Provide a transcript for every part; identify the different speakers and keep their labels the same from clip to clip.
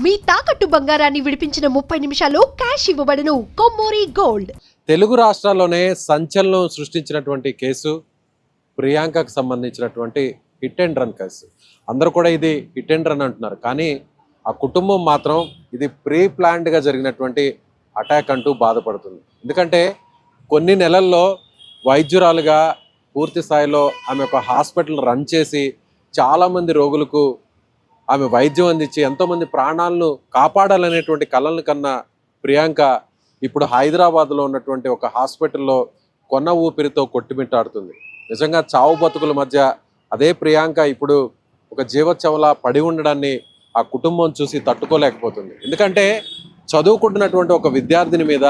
Speaker 1: మీ తాకట్టు బంగారాన్ని విడిపించిన 30 నిమిషాల్లో క్యాష్ ఇవ్వబడును. కొమ్మూరి గోల్డ్.
Speaker 2: తెలుగు రాష్ట్రాల్లోనే సంచలనం సృష్టించినటువంటి కేసు ప్రియాంకకు సంబంధించినటువంటి హిట్ అండ్ రన్ కేసు. అందరూ కూడా ఇది హిట్ అండ్ రన్ అంటున్నారు, కానీ ఆ కుటుంబం మాత్రం ఇది ప్రీ ప్లాన్డ్గా జరిగినటువంటి అటాక్ అంటూ బాధపడుతుంది. ఎందుకంటే కొన్ని నెలల్లో వైద్యురాలుగా పూర్తి స్థాయిలో ఆమె ఒక హాస్పిటల్ రన్ చేసి చాలామంది రోగులకు ఆమె వైద్యం అందించి ఎంతోమంది ప్రాణాలను కాపాడాలనేటువంటి కలలను కన్నా ప్రియాంక ఇప్పుడు హైదరాబాద్లో ఉన్నటువంటి ఒక హాస్పిటల్లో కొన్న ఊపిరితో కొట్టుమిట్టాడుతుంది. నిజంగా చావు బతుకుల మధ్య అదే ప్రియాంక ఇప్పుడు ఒక జీవోత్సవలా పడి ఉండడాన్ని ఆ కుటుంబం చూసి తట్టుకోలేకపోతుంది. ఎందుకంటే చదువుకుంటున్నటువంటి ఒక విద్యార్థిని మీద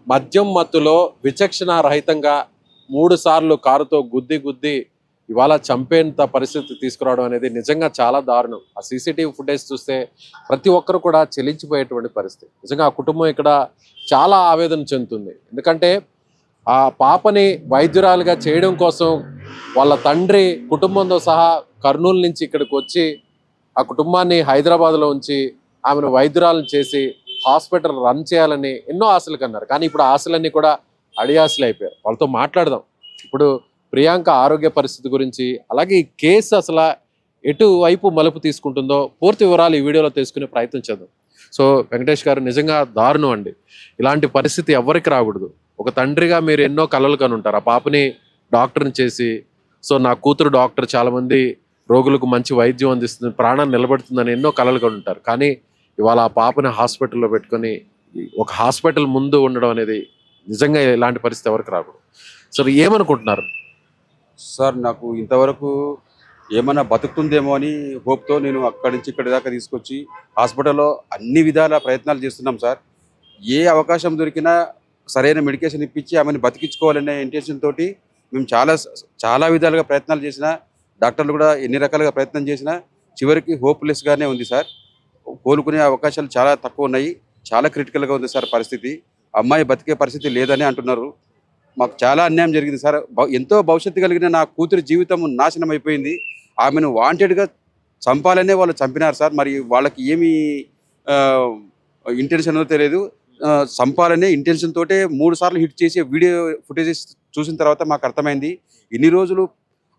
Speaker 2: మద్యం మత్తులో విచక్షణ రహితంగా 3 సార్లు కారుతో గుద్ది ఇవాళ చంపేంత పరిస్థితి తీసుకురావడం అనేది నిజంగా చాలా దారుణం. ఆ సీసీటీవీ ఫుటేజ్ చూస్తే ప్రతి ఒక్కరు కూడా చెలించిపోయేటువంటి పరిస్థితి. నిజంగా ఆ కుటుంబం ఇక్కడ చాలా ఆవేదన చెందుతుంది. ఎందుకంటే ఆ పాపని వైద్యురాలుగా చేయడం కోసం వాళ్ళ తండ్రి కుటుంబంతో సహా కర్నూలు నుంచి ఇక్కడికి వచ్చి ఆ కుటుంబాన్ని హైదరాబాద్లో ఉంచి ఆమెను వైద్యురాలను చేసి హాస్పిటల్ రన్ చేయాలని ఎన్నో ఆశలు కన్నారు. కానీ ఇప్పుడు ఆశలన్నీ కూడా అడియాశలు అయిపోయారు. వాళ్ళతో మాట్లాడదాం ఇప్పుడు ప్రియాంక ఆరోగ్య పరిస్థితి గురించి, అలాగే ఈ కేసు అసలు ఎటువైపు మలుపు తీసుకుంటుందో పూర్తి వివరాలు ఈ వీడియోలో తెలుసుకునే ప్రయత్నం చేద్దాం. సో వెంకటేష్ గారు, నిజంగా దారుణం అండి. ఇలాంటి పరిస్థితి ఎవరికి రాకూడదు. ఒక తండ్రిగా మీరు ఎన్నో కలలు కనుంటారు. ఆ పాపని డాక్టర్ని చేసి, సో నా కూతురు డాక్టర్ చాలామంది రోగులకు మంచి వైద్యం అందిస్తుంది, ప్రాణాన్ని నిలబెడుతుందని ఎన్నో కలలు కనుంటారు. కానీ ఇవాళ ఆ పాపని హాస్పిటల్లో పెట్టుకొని ఒక హాస్పిటల్ ముందు ఉండడం అనేది నిజంగా ఇలాంటి పరిస్థితి ఎవరికి రాకూడదు. సో ఏమనుకుంటున్నారు
Speaker 3: సార్? నాకు ఇంతవరకు ఏమన్నా బతుకుతుందేమో అని హోప్తో నేను అక్కడి నుంచి ఇక్కడి దాకా తీసుకొచ్చి హాస్పిటల్లో అన్ని విధాల ప్రయత్నాలు చేస్తున్నాం సార్. ఏ అవకాశం దొరికినా సరైన మెడికేషన్ ఇప్పించి ఆమెను బతికించుకోవాలనే ఇంటెన్షన్ తోటి మేము చాలా విధాలుగా ప్రయత్నాలు చేసినా, డాక్టర్లు కూడా ఎన్ని రకాలుగా ప్రయత్నం చేసినా చివరికి హోప్లెస్గానే ఉంది సార్. కోలుకునే అవకాశాలు చాలా తక్కువ ఉన్నాయి. చాలా క్రిటికల్గా ఉంది సార్ పరిస్థితి. అమ్మాయి బతికే పరిస్థితి లేదని అంటున్నారు. మాకు చాలా అన్యాయం జరిగింది సార్. ఎంతో భవిష్యత్తు కలిగిన నా కూతురి జీవితం నాశనం అయిపోయింది. ఆమెను వాంటెడ్గా చంపాలనే వాళ్ళు చంపినారు సార్. మరి వాళ్ళకి ఏమి ఇంటెన్షన్ తెలియదు. చంపాలనే ఇంటెన్షన్ తోటే 3 సార్లు హిట్ చేసి వీడియో ఫుటేజెస్ చూసిన తర్వాత మాకు అర్థమైంది. ఇన్ని రోజులు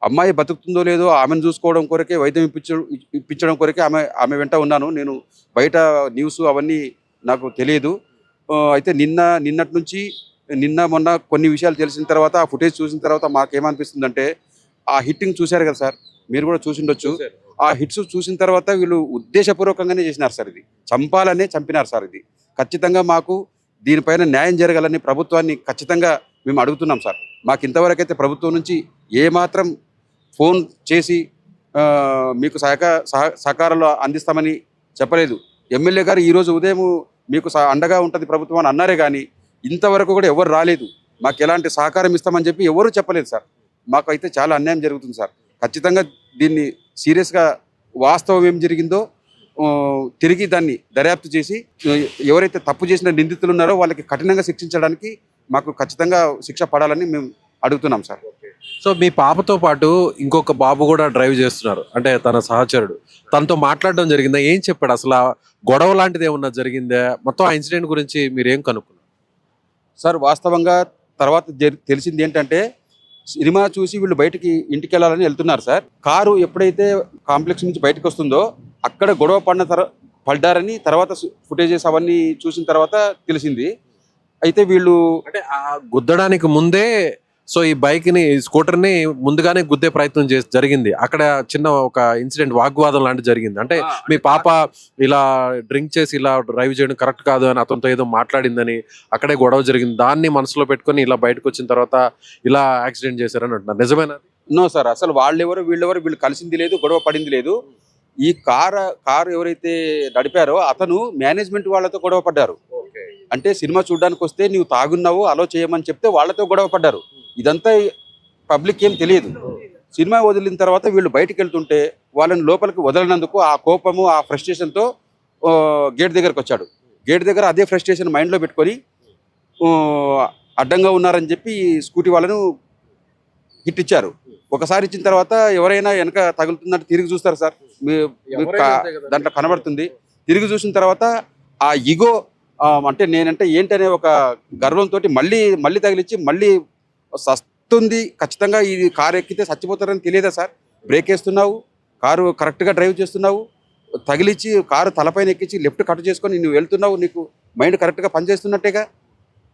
Speaker 3: అమ్మాయి బతుకుతుందో లేదో ఆమెను చూసుకోవడం కొరకే, వైద్యం ఇప్పించడం కొరకే ఆమె వెంట ఉన్నాను నేను. బయట న్యూస్ అవన్నీ నాకు తెలియదు. అయితే నిన్నటి నుంచి మొన్న కొన్ని విషయాలు తెలిసిన తర్వాత, ఆ ఫుటేజ్ చూసిన తర్వాత మాకేమనిపిస్తుందంటే, ఆ హిట్టింగ్ చూశారు కదా సార్, మీరు కూడా చూసిండొచ్చు. ఆ హిట్స్ చూసిన తర్వాత వీళ్ళు ఉద్దేశపూర్వకంగానే చేసినారు సార్. ఇది చంపాలనే చంపినారు సార్. ఇది ఖచ్చితంగా మాకు దీనిపైన న్యాయం జరగాలని ప్రభుత్వాన్ని ఖచ్చితంగా మేము అడుగుతున్నాం సార్. మాకు ఇంతవరకైతే ప్రభుత్వం నుంచి ఏమాత్రం ఫోన్ చేసి మీకు సహకారాలు అందిస్తామని చెప్పలేదు. ఎమ్మెల్యే గారు ఈరోజు ఉదయం మీకు అండగా ఉంటుంది ప్రభుత్వం అని అన్నారే కానీ ఇంతవరకు కూడా ఎవరు రాలేదు. మాకు ఎలాంటి సహకారం ఇస్తామని చెప్పి ఎవరు చెప్పలేదు సార్. మాకు అయితే చాలా అన్యాయం జరుగుతుంది సార్. ఖచ్చితంగా దీన్ని సీరియస్గా వాస్తవం ఏం జరిగిందో తిరిగి దాన్ని దర్యాప్తు చేసి ఎవరైతే తప్పు చేసిన నిందితులు ఉన్నారో వాళ్ళకి కఠినంగా శిక్షించడానికి మాకు ఖచ్చితంగా శిక్ష పడాలని మేము అడుగుతున్నాం సార్.
Speaker 2: సో మీ పాపతో పాటు ఇంకొక బాబు కూడా డ్రైవ్ చేస్తున్నారు, అంటే తన సహచరుడు. తనతో మాట్లాడడం జరిగిందా? ఏం చెప్పాడు? అసలు గొడవ లాంటిది ఏమన్నా జరిగిందా? మొత్తం ఆ ఇన్సిడెంట్ గురించి మీరు ఏం కనుక్కున్నారు
Speaker 3: సార్? వాస్తవంగా తర్వాత తెలిసింది ఏంటంటే, సినిమా చూసి వీళ్ళు బయటికి ఇంటికి వెళ్ళాలని వెళ్తున్నారు సార్. కారు ఎప్పుడైతే కాంప్లెక్స్ నుంచి బయటకు వస్తుందో అక్కడ గొడవ పడ్డారని తర్వాత ఫుటేజెస్ అవన్నీ చూసిన తర్వాత తెలిసింది. అయితే వీళ్ళు
Speaker 2: అంటే ఆ గుద్దడానికి ముందే సో ఈ బైక్ని, స్కూటర్ని ముందుగానే గుద్దే ప్రయత్నం జరిగింది. అక్కడ చిన్న ఒక ఇన్సిడెంట్, వాగ్వాదం లాంటిది జరిగింది. అంటే మీ పాప ఇలా డ్రింక్ చేసి ఇలా డ్రైవ్ చేయడం కరెక్ట్ కాదు అని అతనితో ఏదో మాట్లాడిందని అక్కడే గొడవ జరిగింది. దాన్ని మనసులో పెట్టుకొని ఇలా బయటకు వచ్చిన తర్వాత ఇలా యాక్సిడెంట్ చేశారని అంటున్నారు. నిజమేనా?
Speaker 3: నో సార్, అసలు వీళ్ళు కలిసింది లేదు, గొడవ పడింది లేదు. ఈ కారు ఎవరైతే నడిపారో అతను మేనేజ్మెంట్ వాళ్ళతో గొడవ పడ్డారు. అంటే సినిమా చూడడానికి వస్తే నీవు తాగున్నావు అలో చేయమని చెప్తే వాళ్ళతో గొడవ పడ్డారు. ఇదంతా పబ్లిక్ ఏం తెలియదు. సినిమా వదిలిన తర్వాత వీళ్ళు బయటికి వెళ్తుంటే వాళ్ళని లోపలికి వదలనందుకు ఆ కోపము, ఆ ఫ్రస్ట్రేషన్తో గేట్ దగ్గరకు వచ్చాడు. గేట్ దగ్గర అదే ఫ్రస్ట్రేషన్ మైండ్లో పెట్టుకొని అడ్డంగా ఉన్నారని చెప్పి స్కూటీ వాళ్ళను హిట్ ఇచ్చారు. ఒకసారి ఇచ్చిన తర్వాత ఎవరైనా వెనక తగులుతుందంటే తిరిగి చూస్తారు సార్. దాంట్లో కనబడుతుంది. తిరిగి చూసిన తర్వాత ఆ ఇగో అంటే నేనంటే ఏంటనే ఒక గర్వంతో మళ్ళీ తగిలిచ్చి మళ్ళీ సస్తుంది, ఖచ్చితంగా ఈ కారు ఎక్కితే చచ్చిపోతారని తెలియదా సార్? బ్రేక్ వేస్తున్నావు, కారు కరెక్ట్గా డ్రైవ్ చేస్తున్నావు, తగిలిచ్చి కారు తలపైన ఎక్కించి లెఫ్ట్ కట్ చేసుకొని నువ్వు వెళ్తున్నావు, నీకు మైండ్ కరెక్ట్గా పనిచేస్తున్నట్టేగా.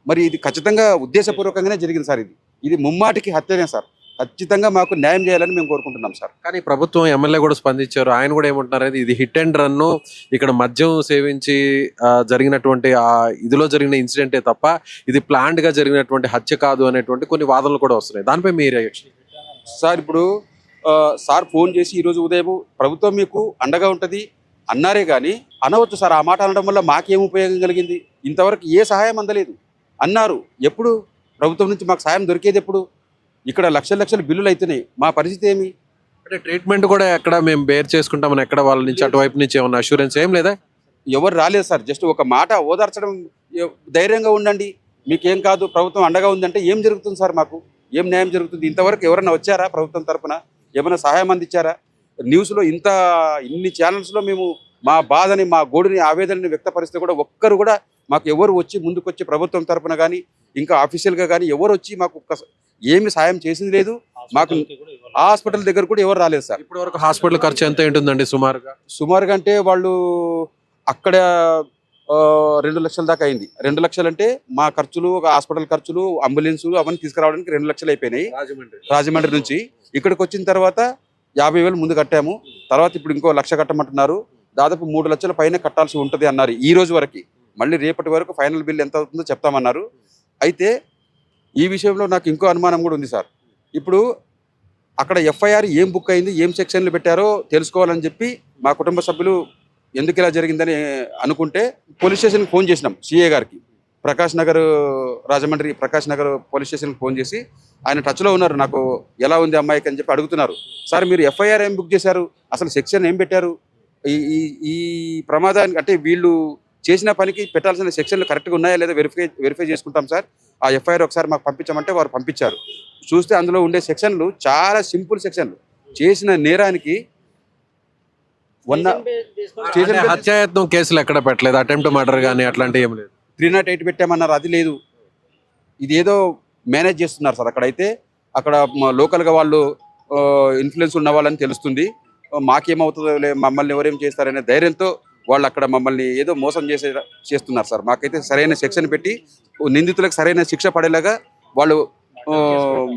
Speaker 3: మరి ఇది ఖచ్చితంగా ఉద్దేశపూర్వకంగానే జరిగింది సార్. ఇది ముమ్మాటికి హత్యనే సార్. ఖచ్చితంగా మాకు న్యాయం చేయాలని మేము కోరుకుంటున్నాం సార్.
Speaker 2: కానీ ప్రభుత్వం ఎమ్మెల్యే కూడా స్పందించారు. ఆయన కూడా ఏమంటున్నారు, ఇది హిట్ అండ్ రన్, ఇక్కడ మద్యం సేవించి జరిగినటువంటి ఆ ఇదిలో జరిగిన ఇన్సిడెంటే తప్ప ఇది ప్లాన్డ్ గా జరిగినటువంటి హత్య కాదు అనేటువంటి కొన్ని వాదనలు కూడా వస్తున్నాయి. దానిపై మీ రియాక్షన్
Speaker 3: సార్? ఇప్పుడు సార్ ఫోన్ చేసి ఈరోజు ఉదయం ప్రభుత్వం మీకు అండగా ఉంటుంది అన్నారే కానీ అనవచ్చు సార్. ఆ మాట అనడం వల్ల మాకేం ఉపయోగం కలిగింది? ఇంతవరకు ఏ సహాయం అందలేదు అన్నారు. ఎప్పుడు ప్రభుత్వం నుంచి మాకు సహాయం దొరికేది ఎప్పుడు? ఇక్కడ లక్షల బిల్లులు అవుతున్నాయి. మా పరిస్థితి ఏమి?
Speaker 2: అంటే ట్రీట్మెంట్ కూడా ఎక్కడ మేము బేర్ చేసుకుంటామని ఎక్కడ వాళ్ళ నుంచి అటువైపు నుంచి ఏమన్నా అష్యూరెన్స్ ఏం లేదా?
Speaker 3: ఎవరు రాలేదు సార్. జస్ట్ ఒక మాట ఓదార్చడం, ధైర్యంగా ఉండండి, మీకేం కాదు, ప్రభుత్వం అండగా ఉందంటే ఏం జరుగుతుంది సార్? మాకు ఏం న్యాయం జరుగుతుంది? ఇంతవరకు ఎవరైనా వచ్చారా ప్రభుత్వం తరఫున? ఏమైనా సహాయం అందించారా? న్యూస్లో ఇన్ని ఛానల్స్లో మేము మా బాధని, మా గోడుని, ఆవేదనని వ్యక్తపరిస్తే కూడా ఒక్కరు కూడా మాకు ఎవరు వచ్చి ముందుకొచ్చి ప్రభుత్వం తరఫున కానీ ఇంకా ఆఫీషియల్గా కానీ ఎవరు వచ్చి మాకు ఏమి సాయం చేసింది లేదు. మాకు హాస్పిటల్ దగ్గర కూడా ఎవరు రాలేదు సార్.
Speaker 2: ఇప్పటి వరకు హాస్పిటల్ ఖర్చు ఎంత ఉంటుందండి సుమారుగా?
Speaker 3: అంటే వాళ్ళు అక్కడ 2 లక్షల దాకా అయింది. 2 లక్షలు అంటే మా ఖర్చులు, హాస్పిటల్ ఖర్చులు, అంబులెన్సులు అవన్నీ తీసుకురావడానికి 2 లక్షలు అయిపోయినాయి. రాజమండ్రి నుంచి ఇక్కడికి వచ్చిన తర్వాత 50,000 ముందు కట్టాము. తర్వాత ఇప్పుడు ఇంకో 1 లక్ష కట్టమంటున్నారు. దాదాపు 3 లక్షల పైన కట్టాల్సి ఉంటుంది అన్నారు ఈ రోజు వరకు. మళ్ళీ రేపటి వరకు ఫైనల్ బిల్ ఎంత అవుతుందో చెప్తామన్నారు. అయితే ఈ విషయంలో నాకు ఇంకో అనుమానం కూడా ఉంది సార్. ఇప్పుడు అక్కడ ఎఫ్ఐఆర్ ఏం బుక్ అయింది, ఏం సెక్షన్లు పెట్టారో తెలుసుకోవాలని చెప్పి మా కుటుంబ సభ్యులు ఎందుకు ఇలా జరిగిందని అనుకుంటే పోలీస్ స్టేషన్కి ఫోన్ చేసినాం. సిఏ గారికి, రాజమండ్రి ప్రకాష్ నగర్ పోలీస్ స్టేషన్కి ఫోన్ చేసి ఆయన టచ్లో ఉన్నారు. నాకు ఎలా ఉంది అమ్మాయికి అని చెప్పి అడుగుతున్నారు. సార్ మీరు ఎఫ్ఐఆర్ ఏం బుక్ చేశారు, అసలు సెక్షన్ ఏం పెట్టారు, ఈ ప్రమాదానికి అంటే వీళ్ళు చేసిన పనికి పెట్టాల్సిన సెక్షన్లు కరెక్ట్గా ఉన్నాయా లేదా వెరిఫై చేసుకుంటాం సార్. ఆ ఎఫ్ఐఆర్ ఒకసారి మాకు పంపించామంటే వారు పంపించారు. చూస్తే అందులో ఉండే సెక్షన్లు చాలా సింపుల్ సెక్షన్లు. చేసిన నేరానికి
Speaker 2: హత్యాయత్నం కేసులు ఎక్కడ పెట్టలేదు, అటెంప్ట్ మర్డర్ కానీ అట్లాంటివి ఏం లేదు.
Speaker 3: 308 పెట్టామన్నారు, అది లేదు. ఇది ఏదో మేనేజ్ చేస్తున్నారు సార్. అక్కడ లోకల్గా వాళ్ళు ఇన్ఫ్లుయెన్స్ ఉన్న వాళ్ళని తెలుస్తుంది. మాకేమవుతుందో మమ్మల్ని ఎవరేం చేస్తారనే ధైర్యంతో వాళ్ళు అక్కడ మమ్మల్ని ఏదో మోసం చేస్తున్నారు సార్. మాకైతే సరైన సెక్షన్ పెట్టి నిందితులకు సరైన శిక్ష పడేలాగా వాళ్ళు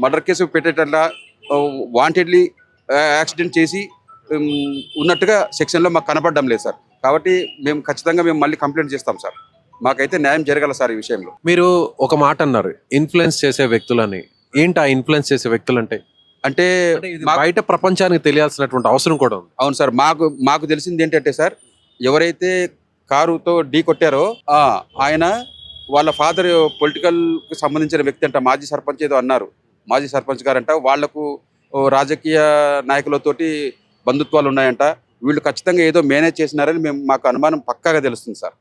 Speaker 3: మర్డర్ కేసు పెట్టేటట్లా వాంటెడ్లీ యాక్సిడెంట్ చేసి ఉన్నట్టుగా సెక్షన్లో మాకు కనపడడం లేదు సార్. కాబట్టి ఖచ్చితంగా మేము మళ్ళీ కంప్లైంట్ చేస్తాం సార్. మాకైతే న్యాయం జరగాల సార్ ఈ విషయంలో.
Speaker 2: మీరు ఒక మాట అన్నారు, ఇన్ఫ్లుయెన్స్ చేసే వ్యక్తులని. ఏంటి ఆ ఇన్ఫ్లుయెన్స్ చేసే వ్యక్తులంటే? అంటే బయట ప్రపంచానికి తెలియాల్సినటువంటి అవసరం కూడా ఉంది.
Speaker 3: అవును సార్. మాకు తెలిసింది ఏంటంటే సార్, ఎవరైతే కారుతో ఢీ కొట్టారో ఆయన వాళ్ళ ఫాదర్ పొలిటికల్కి సంబంధించిన వ్యక్తి అంట. మాజీ సర్పంచ్ ఏదో అన్నారు, మాజీ సర్పంచ్ గారంట. వాళ్లకు రాజకీయ నాయకులతోటి బంధుత్వాలు ఉన్నాయంట. వీళ్ళు ఖచ్చితంగా ఏదో మేనేజ్ చేసినారని మాకు అనుమానం పక్కాగా తెలుస్తుంది సార్.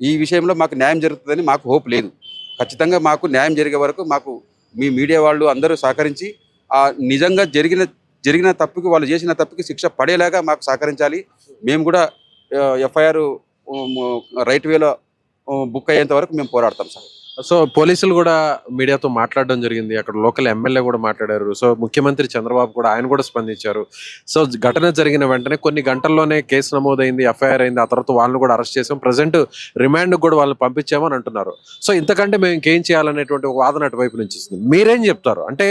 Speaker 3: ఈ విషయంలో మాకు న్యాయం జరుగుతుందని మాకు హోప్ లేదు. ఖచ్చితంగా మాకు న్యాయం జరిగే వరకు మాకు మీ మీడియా వాళ్ళు అందరూ సహకరించి నిజంగా జరిగిన తప్పుకి, వాళ్ళు చేసిన తప్పుకి శిక్ష పడేలాగా మాకు సహకరించాలి. మేము కూడా ఎఫ్ఐఆర్ రైట్ వేలో బుక్ అయ్యేంత వరకు మేము పోరాడతాం సార్.
Speaker 2: సో పోలీసులు కూడా మీడియాతో మాట్లాడడం జరిగింది. అక్కడ లోకల్ ఎమ్మెల్యే కూడా మాట్లాడారు. సో ముఖ్యమంత్రి చంద్రబాబు కూడా ఆయన కూడా స్పందించారు. సో ఘటన జరిగిన వెంటనే కొన్ని గంటల్లోనే కేసు నమోదైంది, ఎఫ్ఐఆర్ అయింది. ఆ తర్వాత వాళ్ళని కూడా అరెస్ట్ చేసాం, ప్రజెంట్ రిమాండ్ కూడా వాళ్ళని పంపించామని అంటున్నారు. సో ఇంతకంటే మేము ఇంకేం చేయాలనేటువంటి ఒక వాదన అటువైపు నుంచి వస్తుంది. మీరేం చెప్తారు? అంటే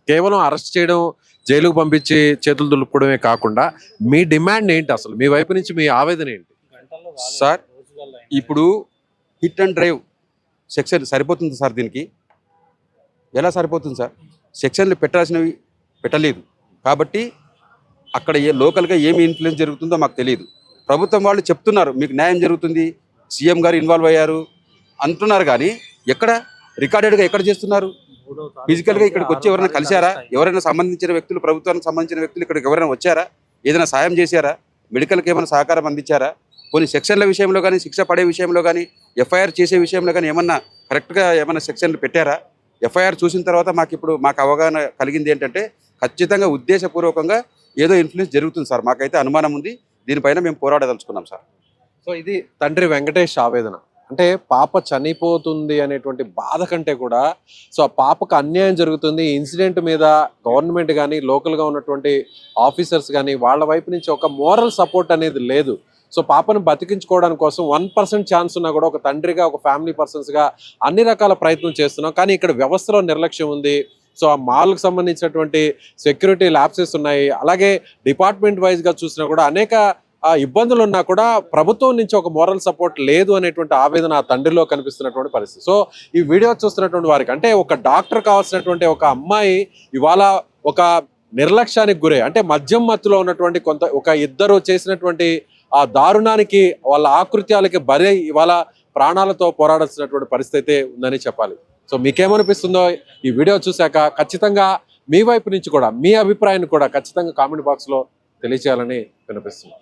Speaker 2: కేవలం అరెస్ట్ చేయడం, జైలుకు పంపించి చేతులు దులుపుకోవడమే కాకుండా మీ డిమాండ్ ఏంటి, అసలు మీ వైపు నుంచి మీ ఆవేదన ఏంటి?
Speaker 3: సార్ ఇప్పుడు హిట్ అండ్ డ్రైవ్ సెక్షన్ సరిపోతుంది సార్. దీనికి ఎలా సరిపోతుంది సార్? సెక్షన్లు పెట్టాల్సినవి పెట్టలేదు. కాబట్టి అక్కడ లోకల్గా ఏమి ఇన్ఫ్లుయెన్స్ జరుగుతుందో మాకు తెలియదు. ప్రభుత్వం వాళ్ళు చెప్తున్నారు మీకు న్యాయం జరుగుతుంది, సీఎం గారు ఇన్వాల్వ్ అయ్యారు అంటున్నారు. కానీ ఎక్కడ రికార్డెడ్గా ఎక్కడ చేస్తున్నారు? ఫిజికల్గా ఇక్కడికి వచ్చి ఎవరైనా కలిశారా? ఎవరైనా సంబంధించిన వ్యక్తులు, ప్రభుత్వానికి సంబంధించిన వ్యక్తులు ఇక్కడికి ఎవరైనా వచ్చారా? ఏదైనా సాయం చేశారా? మెడికల్కి ఏమైనా సహకారం అందించారా? కొన్ని సెక్షన్ల విషయంలో కానీ, శిక్ష పడే విషయంలో కానీ, ఎఫ్ఐఆర్ చేసే విషయంలో కానీ ఏమన్నా కరెక్ట్గా ఏమైనా సెక్షన్లు పెట్టారా? ఎఫ్ఐఆర్ చూసిన తర్వాత మాకు అవగాహన కలిగింది ఏంటంటే ఖచ్చితంగా ఉద్దేశపూర్వకంగా ఏదో ఇన్ఫ్లుయెన్స్ జరుగుతుంది సార్. మాకైతే అనుమానం ఉంది. దీనిపైన మేము పోరాడదలుచుకున్నాం సార్.
Speaker 2: సో ఇది తండ్రి వెంకటేష్ ఆవేదన. అంటే పాప చనిపోతుంది అనేటువంటి బాధ కంటే కూడా సో ఆ పాపకు అన్యాయం జరుగుతుంది. ఇన్సిడెంట్ మీద గవర్నమెంట్ కానీ లోకల్గా ఉన్నటువంటి ఆఫీసర్స్ కానీ వాళ్ళ వైపు నుంచి ఒక మోరల్ సపోర్ట్ అనేది లేదు. సో పాపను బతికించుకోవడానికి కోసం 1% ఛాన్స్ ఉన్నా కూడా ఒక తండ్రిగా ఒక ఫ్యామిలీ పర్సన్స్గా అన్ని రకాల ప్రయత్నం చేస్తున్నాం. కానీ ఇక్కడ వ్యవస్థలో నిర్లక్ష్యం ఉంది. సో ఆ మాల్కి సంబంధించినటువంటి సెక్యూరిటీ ల్యాబ్సెస్ ఉన్నాయి. అలాగే డిపార్ట్మెంట్ వైజ్గా చూసినా కూడా అనేక ఇబ్బందులు ఉన్నా కూడా ప్రభుత్వం నుంచి ఒక మోరల్ సపోర్ట్ లేదు అనేటువంటి ఆవేదన ఆ తండ్రిలో కనిపిస్తున్నటువంటి పరిస్థితి. సో ఈ వీడియో చూస్తున్నటువంటి వారికి అంటే ఒక డాక్టర్ కావాల్సినటువంటి ఒక అమ్మాయి ఇవాళ ఒక నిర్లక్ష్యానికి గురై అంటే మద్యం మత్తులో ఉన్నటువంటి ఒక ఇద్దరు చేసినటువంటి ఆ దారుణానికి వాళ్ళ ఆకృత్యాలకి బలి ఇవాళ ప్రాణాలతో పోరాడాల్సినటువంటి పరిస్థితి అయితే ఉందని చెప్పాలి. సో మీకేమనిపిస్తుందో ఈ వీడియో చూశాక ఖచ్చితంగా మీ వైపు నుంచి కూడా మీ అభిప్రాయాన్ని కూడా ఖచ్చితంగా కామెంట్ బాక్స్లో తెలియచేయాలని వినిపిస్తుంది.